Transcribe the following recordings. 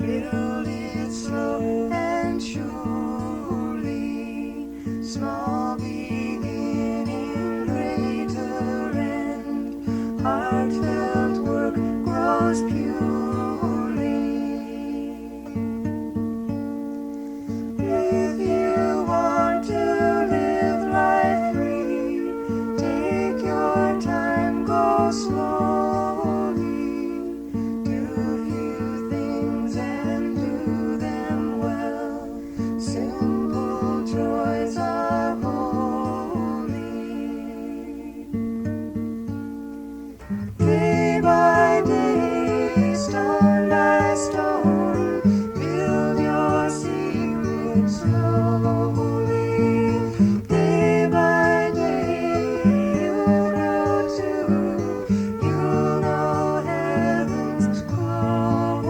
Build it slow and surely. Small beginning, greater end. Heartfelt work grows purely. If you want to live life free, take your time, go slowly. Do few things and do them well. Simple joys are holy. Day by day, stone by stone, build your secret slowly. Day by day, you'll grow too. You'll know heaven's glory.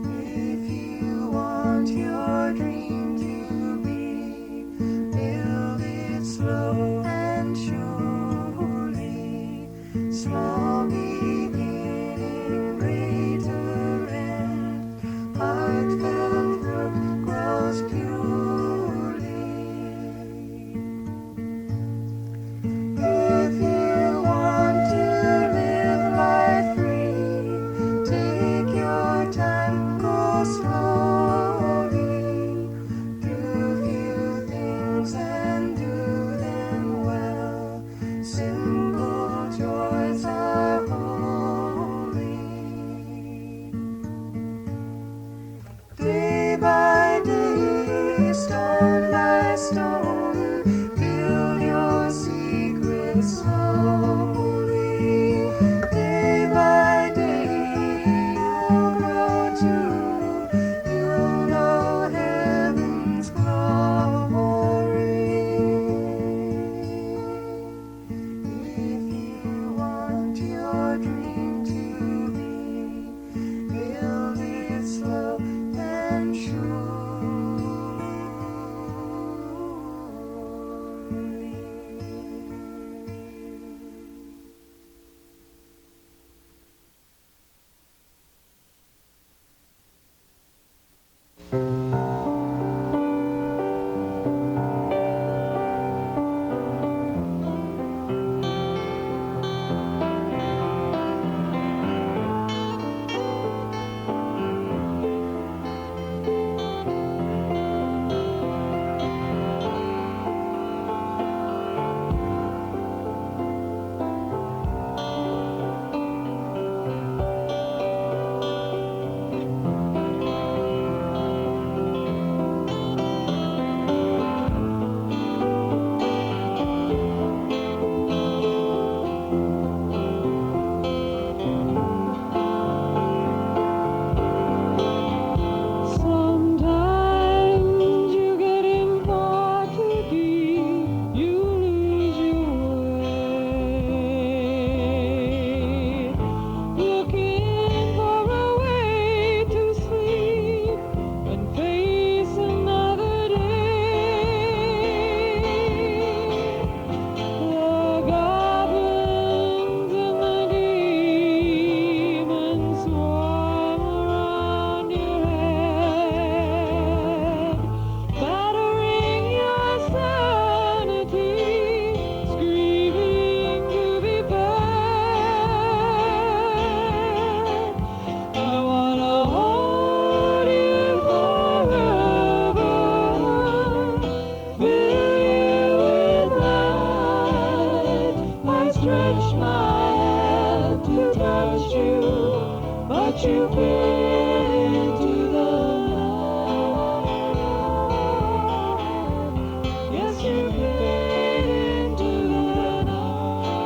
If you want your dream to be, build it slow and surely. Small beginning, greater end. Heartfelt work grows purely. If you want to live life free, take your time, go slowly. Do few things and do them well. Simple joys are holy. Day by day, stone by stone, build your secret slowly. Day by day, you'll grow too. You'll know heaven's glory. If you want your dream to be, build it slow and surely. Sometimes you get in far too deep, you lose your way. Looking for a way to sleep and face another day. The goblins and the demons swarm around your head, battering your sanity, screaming to be fed. I wanna hold you forever, fill you with light. I stretch my hand to touch you, but you fade into the night. Yes, you fade into the night.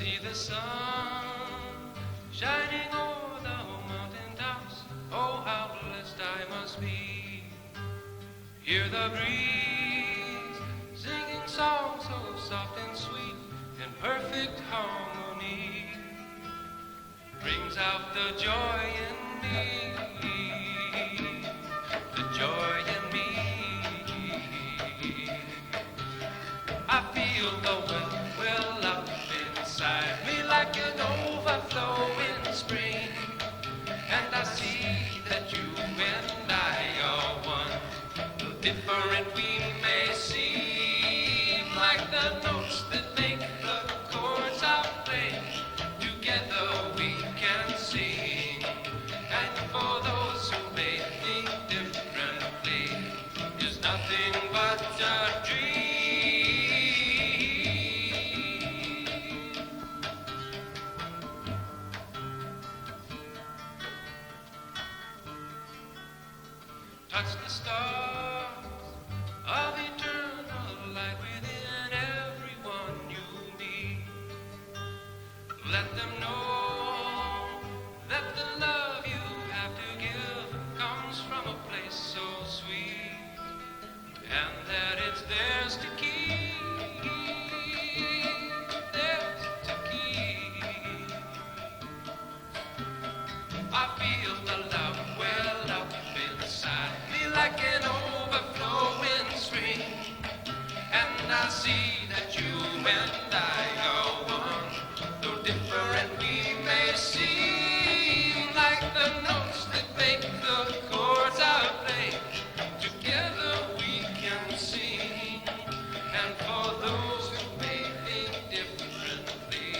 See the sun shining over the mountain tops. Oh, how blessed I must be. Hear the breeze singing songs so soft and sweet in perfect harmony. Brings out the joy in me, the joy in me. I feel the wind well up inside me like an overflowing spring. And I see that you and I are one. Though different we may seem, like the notes that make the chords I play, together we can sing. And for those who may think differently, is nothing but a dream. Touch the stars of eternal light within everyone you meet. Let them know that the love you have to give comes from a place so sweet, and that it's theirs to keep, theirs to keep. I feel the love well up inside me like an overflowing spring, and I see that you and I are one. Though different we may seem, like the notes that make the chords I play, together we can sing. And for those who may think differently,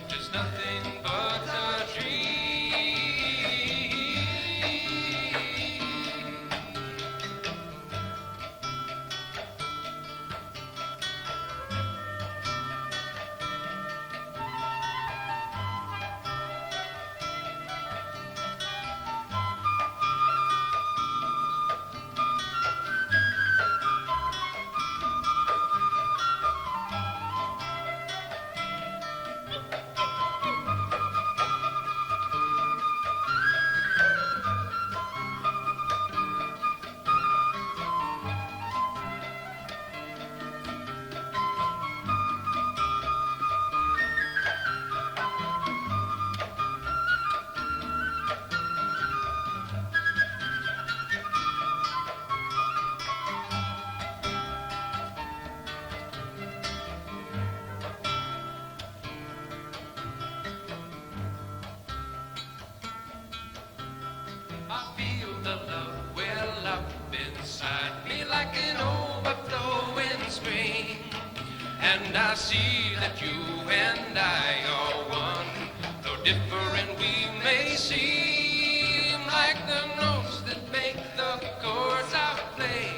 there's nothing but a dream. I feel the love well up inside me like an overflowing spring, and I see that you and I are one. Though different we may seem, like the notes that make the chords I play,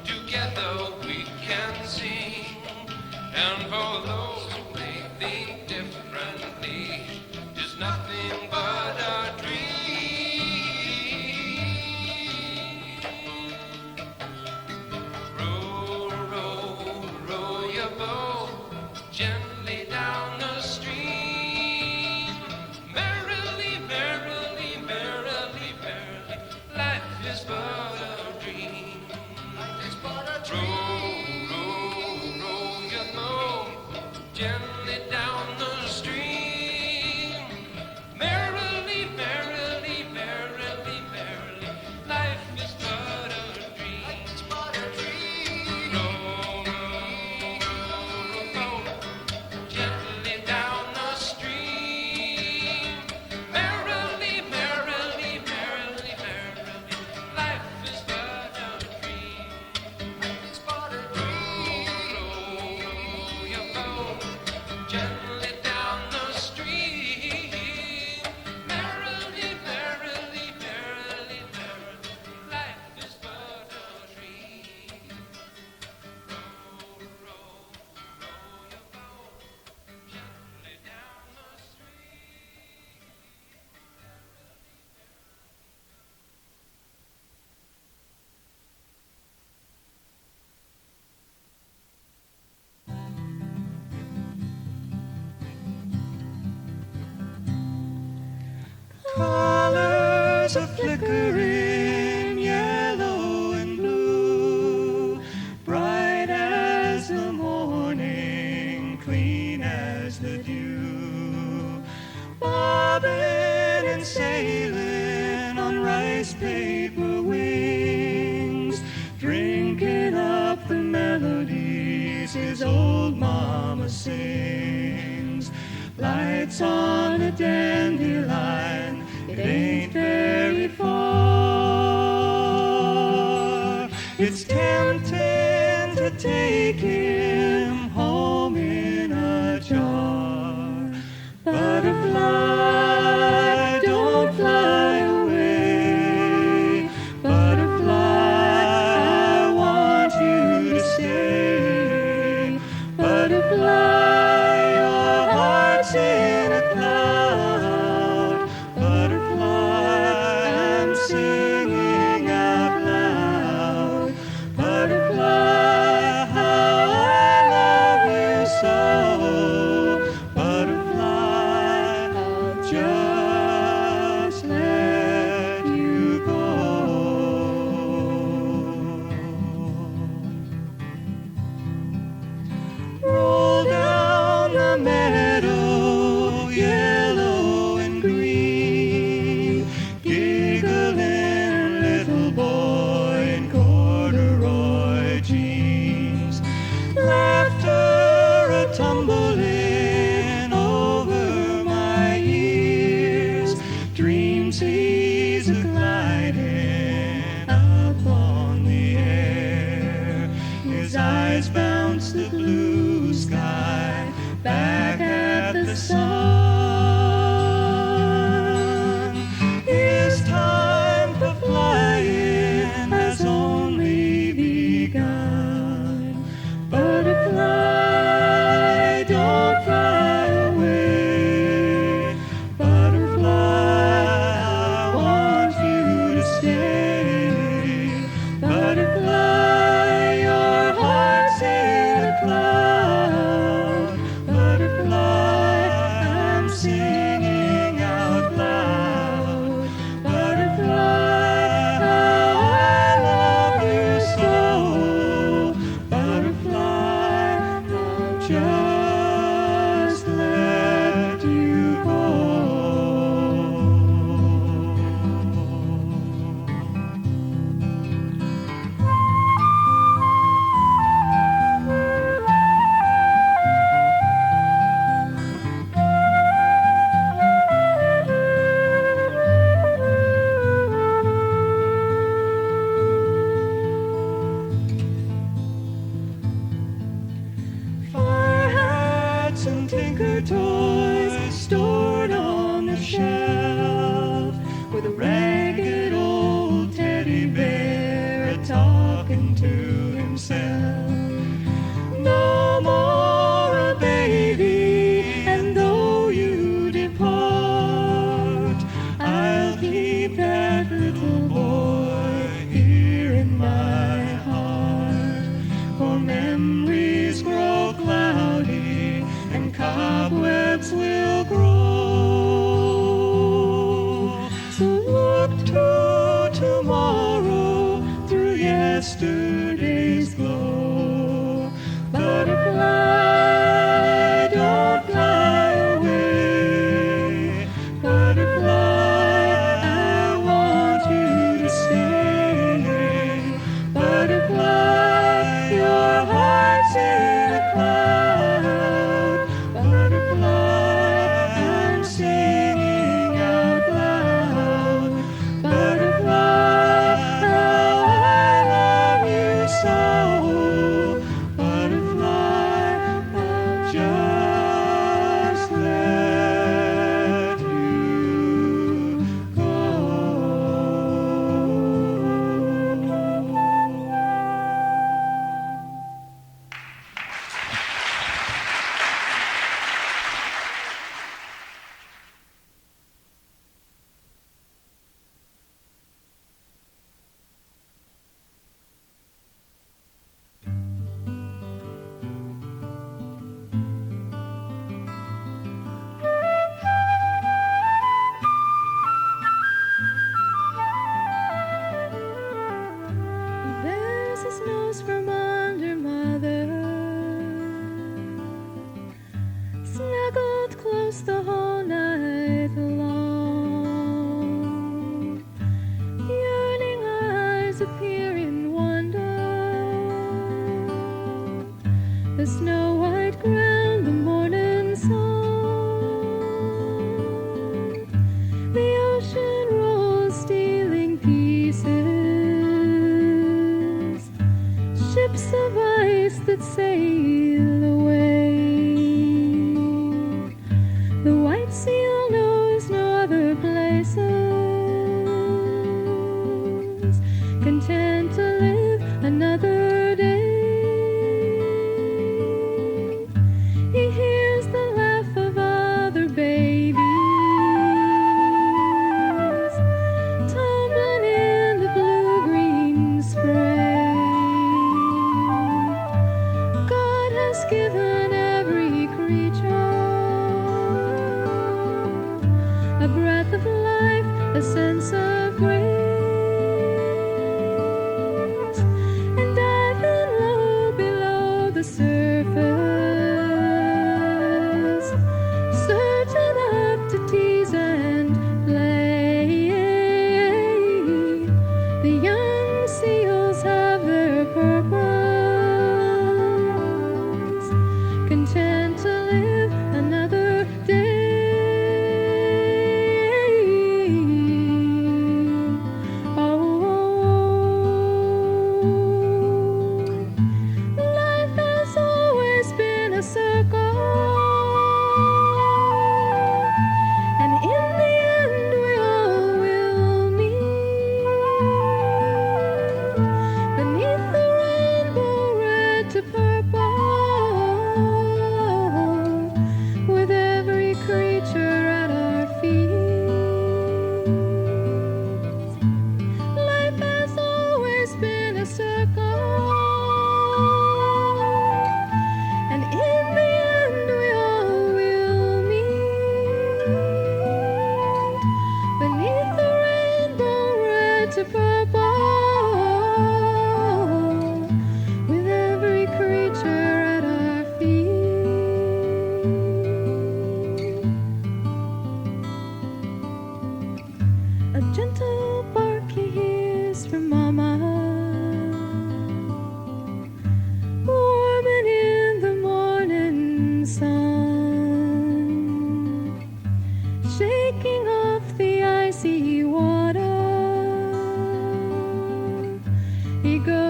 together we can sing. And for those who may think differently, there's nothing but a dream. Gently down the stream, merrily, merrily, merrily, merrily, life is but a dream. Life is but a dream. Row, row, row your boat gently down the colors are flickering, yellow and blue, bright as the morning, clean as the dew, bobbing and sailing on rice paper wings, drinking up the melodies his old mama sings. Lights on a dandelion, it ain't very far. It's tempting to take him home in a jar. Butterfly, don't fly away. Butterfly, I want you to stay. Butterfly, your heart's in a cloud. Butterfly, I'm singing out loud. Butterfly, how I love you so. Butterfly, I'll just let you go. Roll down the meadow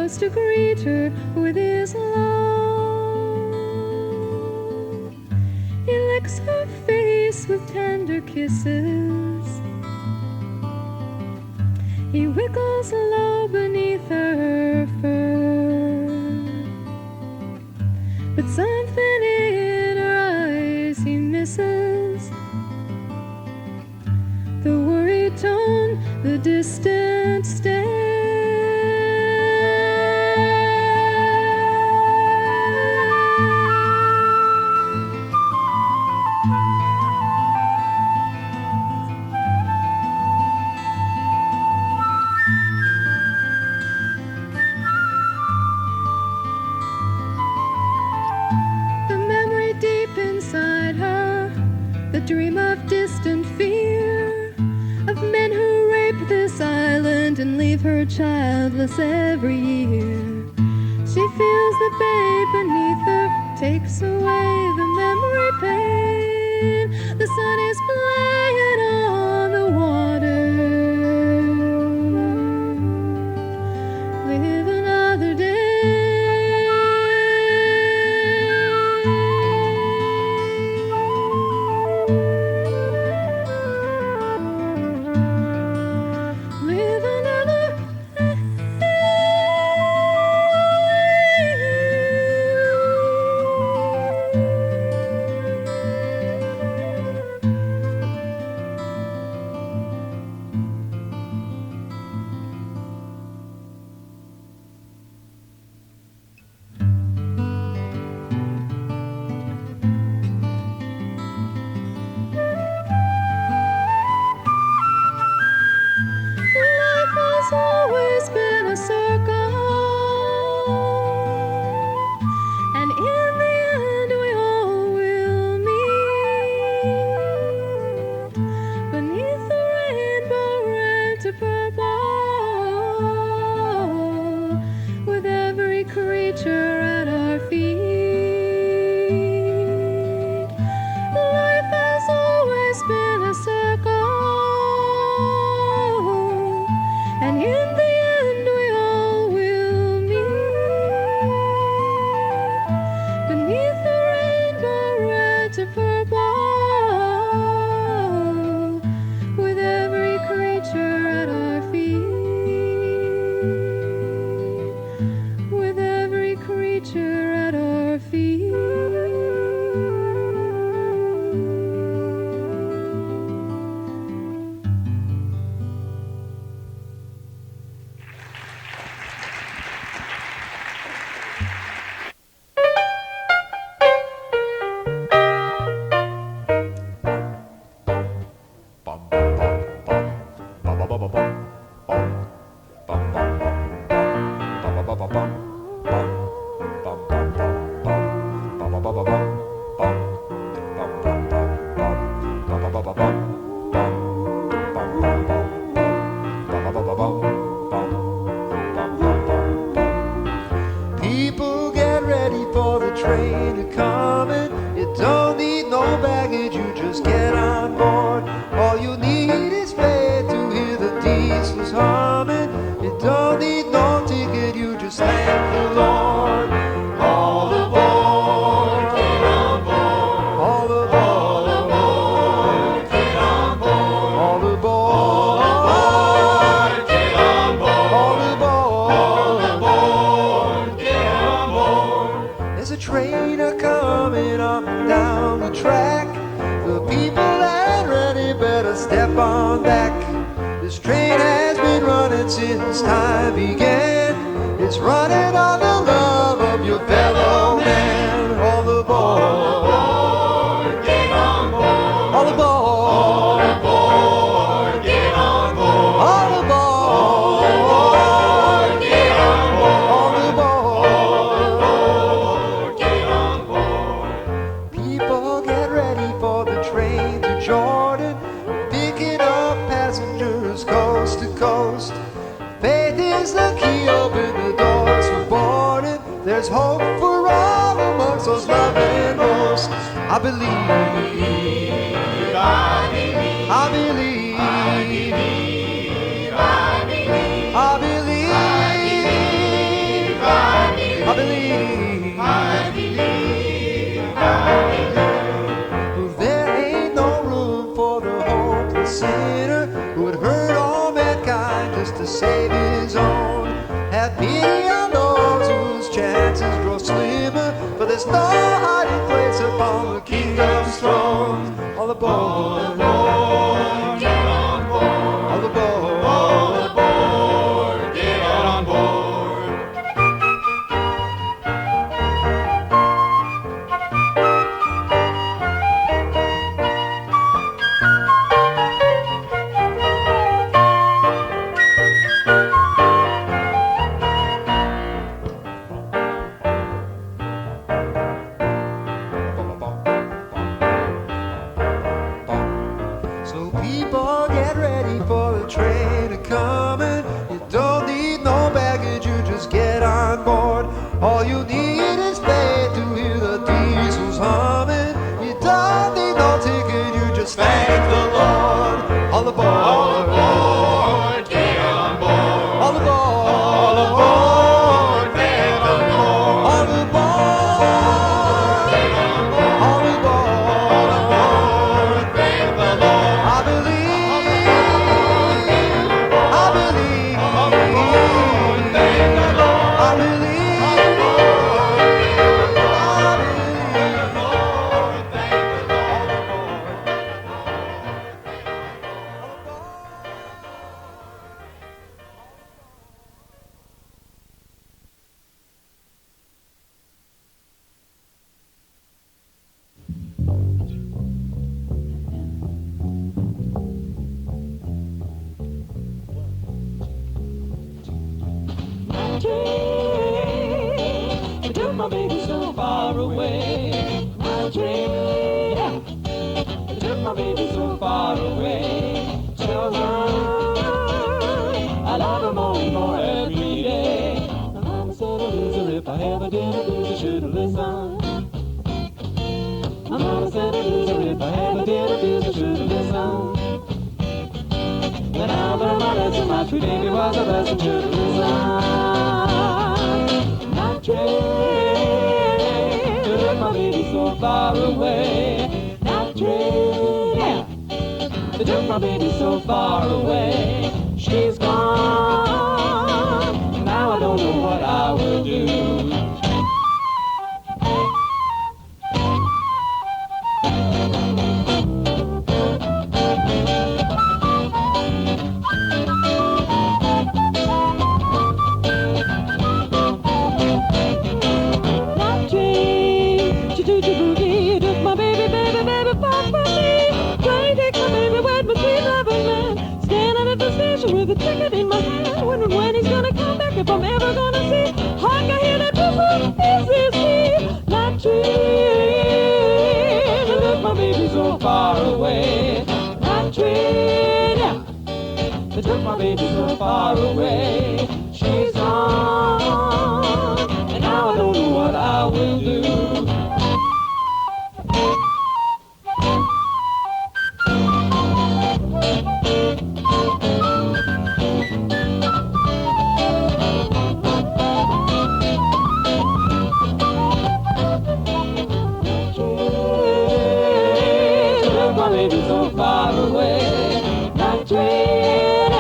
just to greet her with his love. He licks her face with tender kisses. He wiggles low beneath her fur. But something in her eyes he misses. The worried tone, the distant stare. The memory deep inside her, the dream of distant fear, of men who rape this island and leave her childless every year. She feels the babe beneath her takes away the memory pain. The sun is playing on the water. Live another day. Live another Life has always been a circle, and in the end we all will meet beneath the rainbow red to purple, with every creature at our feet. Life has always been a circle, and in the end we all will meet beneath the rainbow red to purple, with every creature at our feet, with every creature at our feet. People get ready for the train to coming. You don't need no baggage, you just get on board. All you need is faith to hear the diesels humming. You don't need no ticket, you just thank the Lord. All aboard, get on board. All aboard, get on board. All aboard, get on board. All aboard, get on board. There's a train a-coming up and down the track. The people that ready better step on back. This train has been running since time began. It's running on the love of your fellow man. All aboard, get on board. All aboard, get on board. All aboard, get on board. All aboard, get on board. People get ready for the train to Jordan, picking up passengers coast to coast. Faith is the key, open the doors for boarding. There's hope for all amongst those loving most. I believe, I believe, I believe, I believe, I believe, I believe, sinner who would hurt all mankind just to save his own. Have pity on those whose chances grow slimmer, for there's no hiding place upon the kingdom's throne. All aboard, all aboard, get on board. All aboard, all aboard, get on board. So people get ready for the train a-comin'. You don't need no baggage, you just get on board. All you need is faith to hear the diesels humming. You don't need no ticket, you just thank the Lord. All aboard, all aboard, get on board. All aboard, all aboard, thank the Lord. All aboard, get on board. All aboard, thank the Lord. I believe, I believe, I believe, thank the Lord. I believe, I believe, thank the I took my baby so far away. My dream, yeah. I took my baby so far away. Tell her I love her more and more every day. My mama said I'd lose her if I ever did abuse her, should've listened. My mama said I'd lose her if I ever did abuse her, should've listened. When I learned my lesson, my sweet baby was a lesson, should've listened. My train took my baby so far away. That train, yeah, they took my baby so far away. She's gone, now I don't know what I will do. With a ticket in my hand, wondering when he's gonna come back, if I'm ever gonna see. Hark, I hear that whistle, is this he? That train, I left my baby so far away. That train, yeah, they took my baby so far away. She's gone, and now I don't know what I will do. So far away, that train,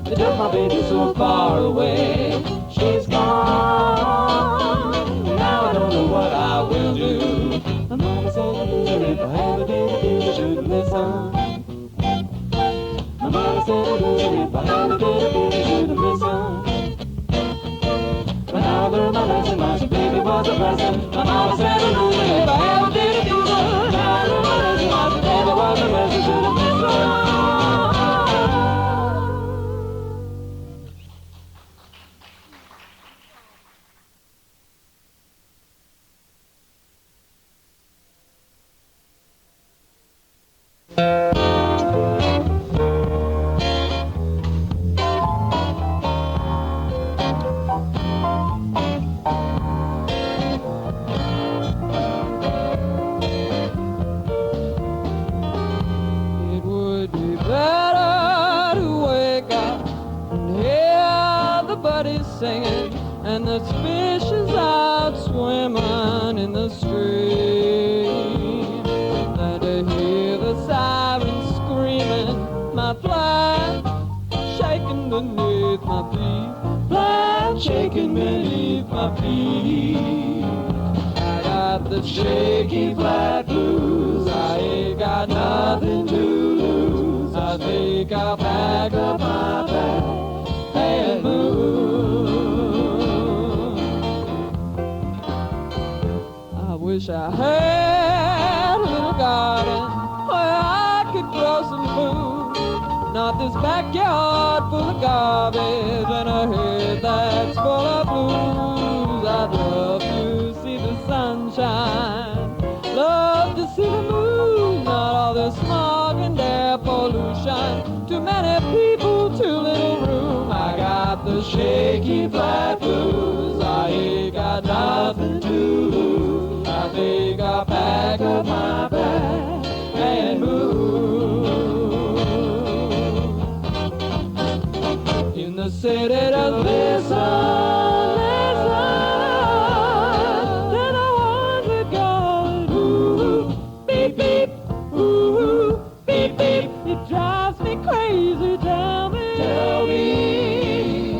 they took my baby so far away. She's gone, now I don't know what I will do. My mama said I'd lose her if I ever did abuse her, should've listened. My mama said I'd lose her if I ever did abuse her, should've listened. But now I learned my lesson, my sweet baby was a blessing. My mama said I'd lose her if I ever did abuse her. Now I learned my lesson, my sweet baby was a blessing, should've listened. Singing, and the fish is out swimming in the stream. And to hear the sirens screaming shaking beneath my feet. I got the shaky flat blues. I ain't got nothing to lose. I think I'll pack up my bag and move. I wish I had a little garden where I could grow some food. Not this backyard full of garbage and a head that's full of blues. I'd love to see the sunshine, love to see the moon, not all this smog and air pollution. Too many people, too little room. I got the shaky flat blues. I ain't got nothing to lose. I think I'll pack up my bag and move. In the city to listen, listen to the ones that go ooh, beep, beep, ooh, beep, beep. It drives me crazy, tell me,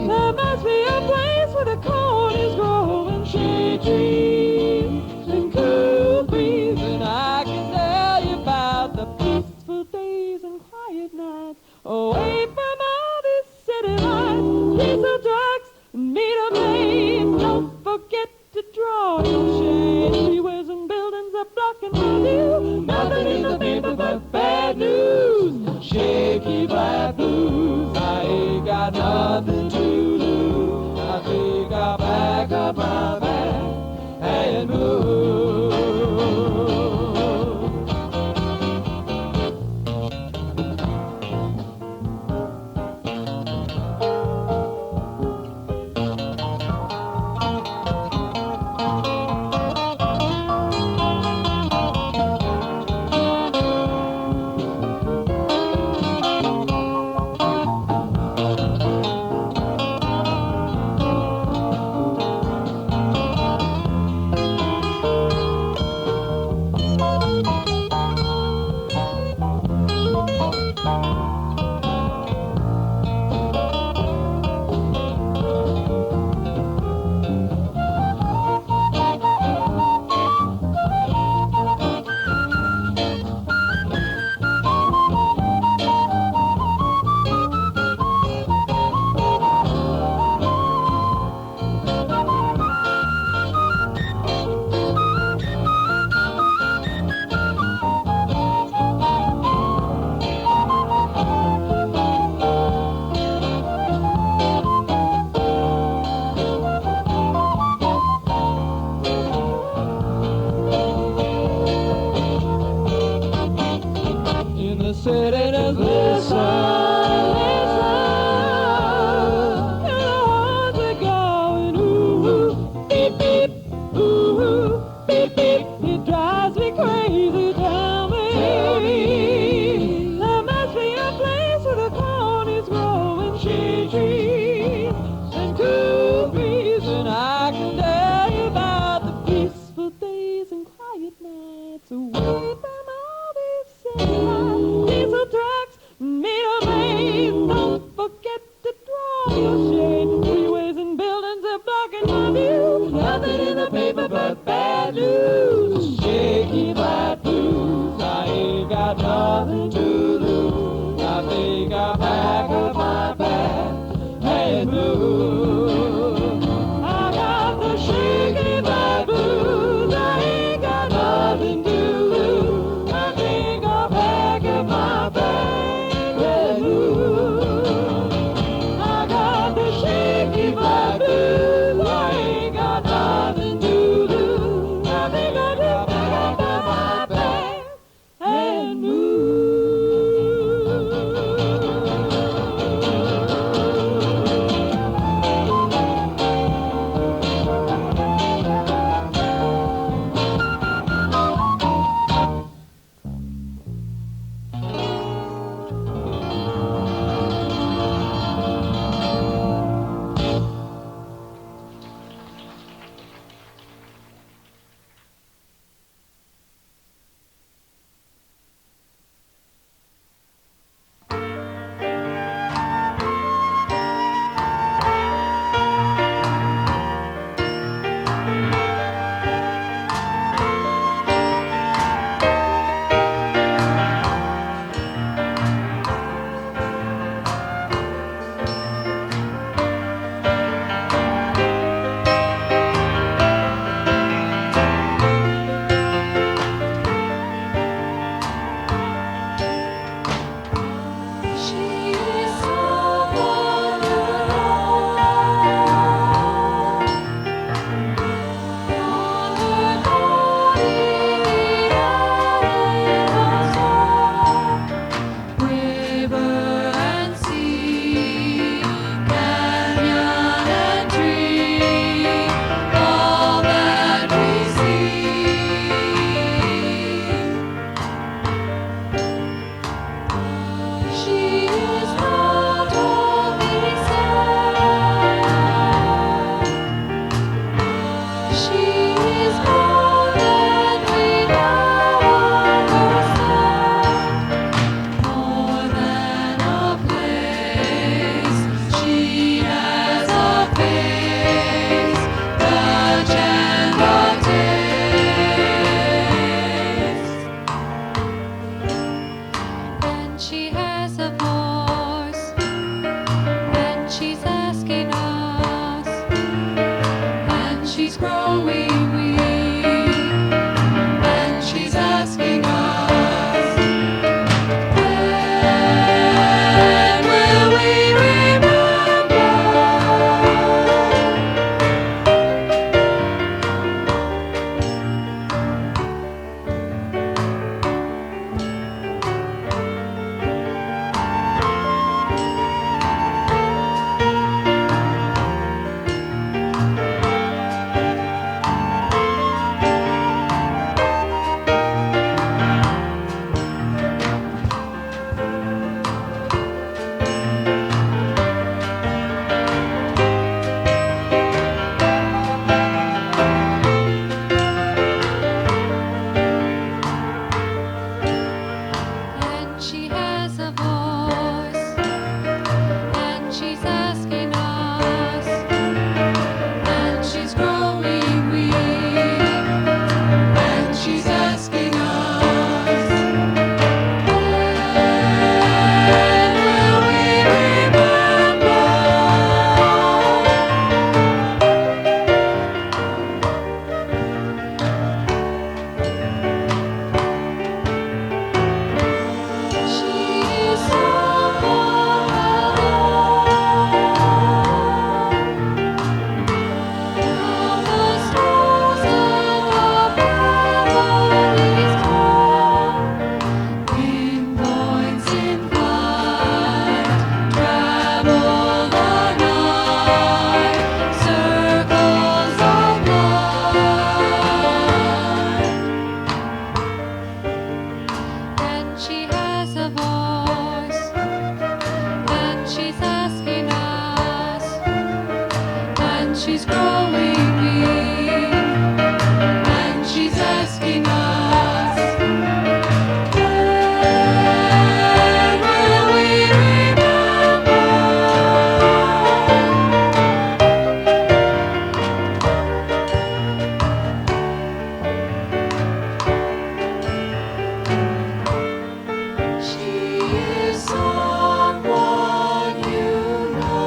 there must be a place where the corn is growing, shade trees and cool breeze. And I can tell you about the peaceful days and quiet nights away from all this city lights, diesel trucks and meter maids. Don't forget to draw your shade. Freeways and buildings are blocking my view. Nothing in the paper but bad news. Shaky black blues. I ain't got nothing to lose. I think I'll pack up my bag and move. she has a voice, and she's asking us, and she's growing weak, and she's asking us, when will we remember? And she has a voice, and she's asking us, and she's growing weak, and she's asking us, when will we remember? She is someone from the stars above heaven's throne, pinpoints in flight, travel the night, circles of light. And she has a voice, and she's asking us, and she's growing weak, and she's asking us, when will we remember? She is someone you know.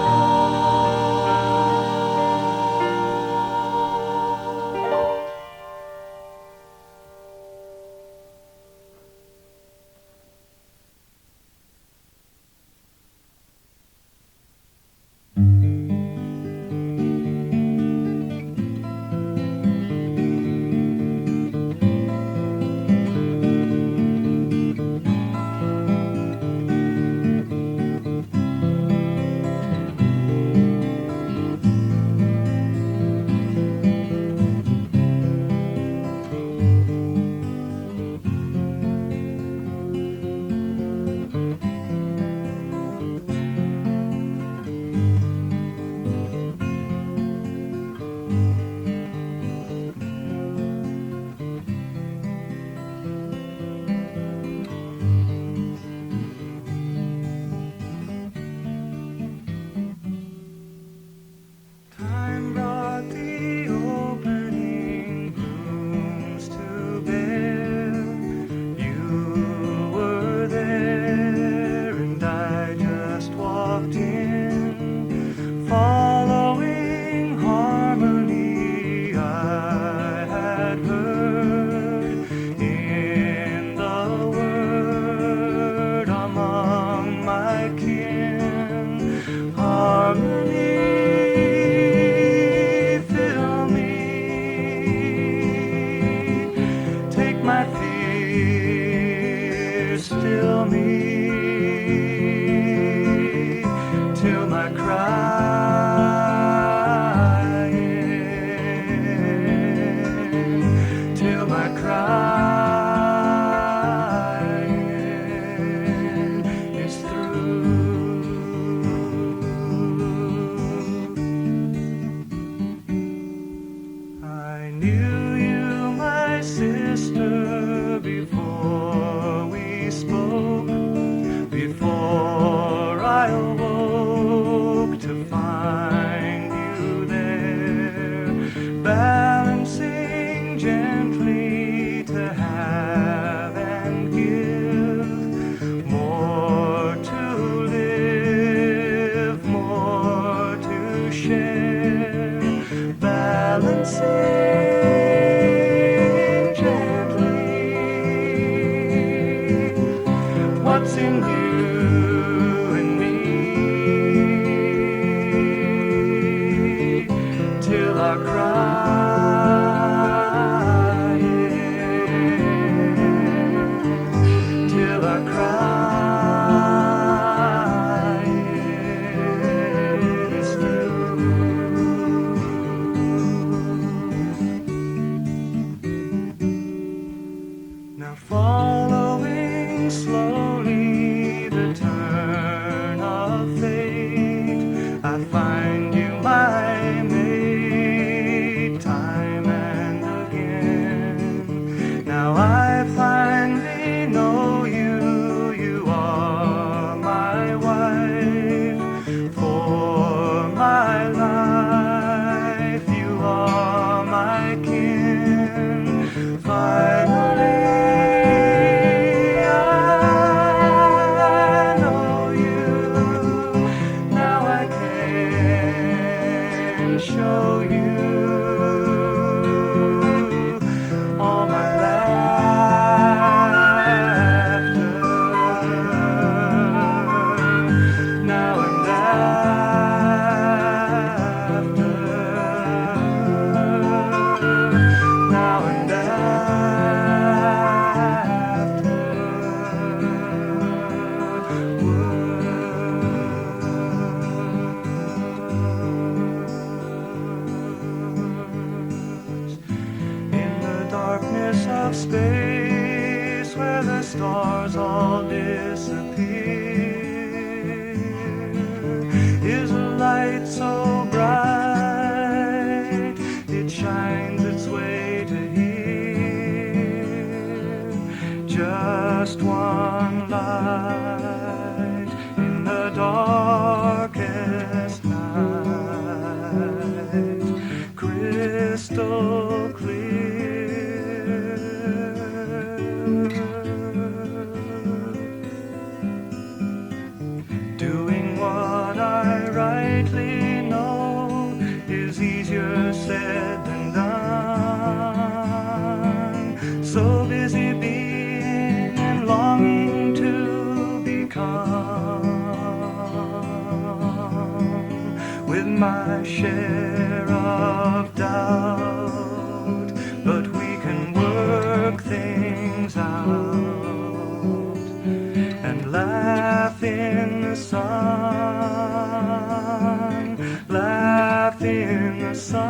Time brought the opening blooms to bear. You were there, and I just walked in, following harmony I had heard in the word among my kin. Harmony, fill me, take my fear, still me, till my crying, till my crying is through. I knew you, my sister, before we spoke. what's in you and me, till our crying, till our crying is through. Now following slowly the turn of fate, I find you my mate time and again. Now I finally know you, you are my wife, for my life, you are my kin. Finally I know you, now I can show you all my laughter, now and after, now and afterwards. In the darkness of space, where the stars all disappear, is a light so bright it shines its way to here. Just one light in the darkest night, crystal clear. Doing what I rightly know is easier said than done. So busy being and longing to become, with my share of doubt, but we can work things out and laugh in the sun, laugh in the sun.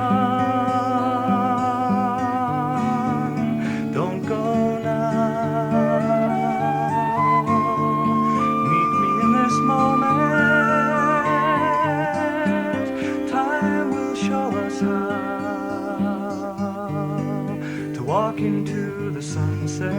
Don't go now, meet me in this moment. Time will show us how to walk into the sunset.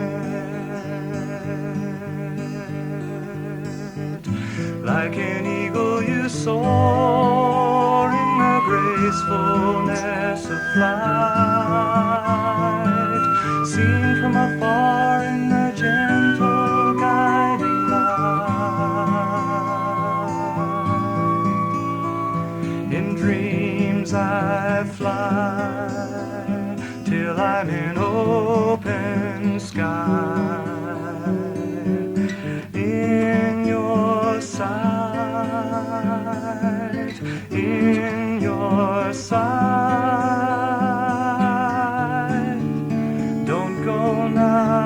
Like an eagle you soar in the gracefulness of flight, seen from afar in the gentle guiding light. In dreams I fly till I'm in open sky, in your sight, in your sight. Don't go now.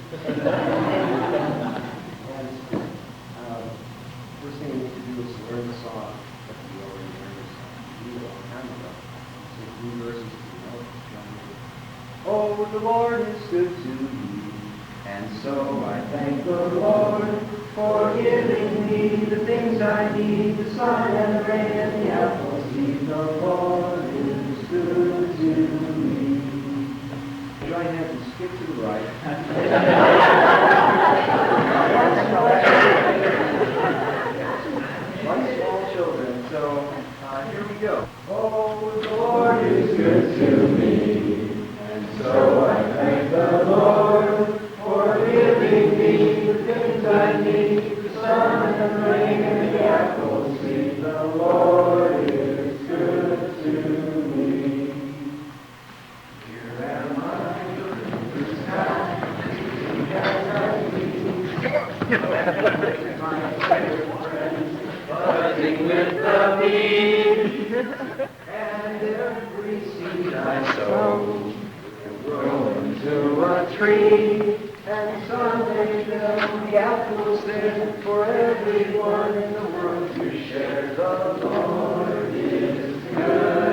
First thing we need to do is learn the song that we already learned this song. We a long time ago. So 3 verses to know. Oh, the Lord is good to me, and so I thank the Lord for giving me the things I need, the sun and the rain and the apple seed. The Lord is good to me. Join hands and skip to the right. Like small children. So here we go. Oh, the Lord is good to me, and so I thank the Lord for giving me the things I need, the sun and the rain and the apple seed. The Lord is good to me. Here am I, this time, buzzing with the bee, and every seed I sow will grow into a tree, and someday there'll be apples there for everyone in the world to share. The Lord is good.